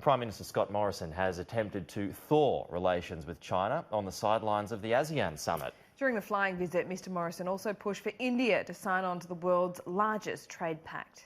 Prime Minister Scott Morrison has attempted to thaw relations with China on the sidelines of the ASEAN summit. During the flying visit, Mr Morrison also pushed for India to sign on to the world's largest trade pact.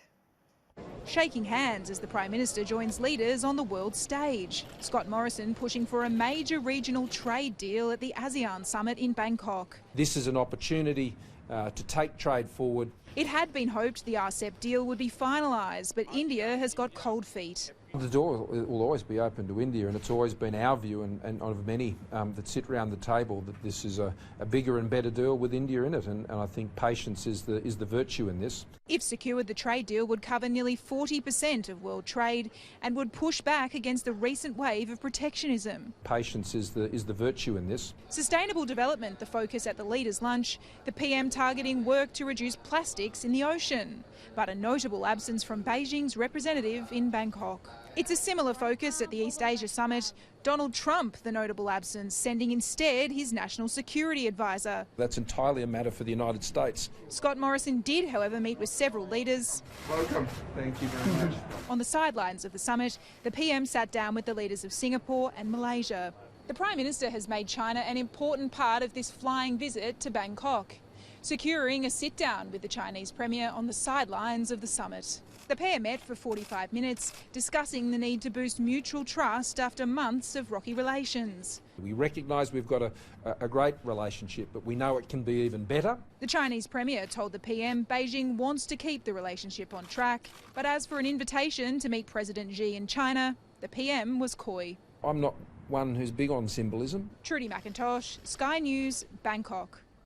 Shaking hands as the Prime Minister joins leaders on the world stage. Scott Morrison pushing for a major regional trade deal at the ASEAN summit in Bangkok. This is an opportunity to take trade forward. It had been hoped the RCEP deal would be finalised, but India has got cold feet. The door will always be open to India, and it's always been our view and of many that sit around the table that this is a bigger and better deal with India in it, and I think patience is the virtue in this. If secured, the trade deal would cover nearly 40% of world trade and would push back against the recent wave of protectionism. Patience is the virtue in this. Sustainable development, the focus at the leaders' lunch, the PM targeting work to reduce plastics in the ocean, but a notable absence from Beijing's representative in Bangkok. It's a similar focus at the East Asia Summit. Donald Trump, the notable absence, sending instead his national security advisor. That's entirely a matter for the United States. Scott Morrison did, however, meet with several leaders. Welcome. Thank you very much. On the sidelines of the summit, the PM sat down with the leaders of Singapore and Malaysia. The Prime Minister has made China an important part of this flying visit to Bangkok, securing a sit-down with the Chinese Premier on the sidelines of the summit. The pair met for 45 minutes, discussing the need to boost mutual trust after months of rocky relations. We recognise we've got a great relationship, but we know it can be even better. The Chinese Premier told the PM Beijing wants to keep the relationship on track, but as for an invitation to meet President Xi in China, the PM was coy. I'm not one who's big on symbolism. Trudy McIntosh, Sky News, Bangkok.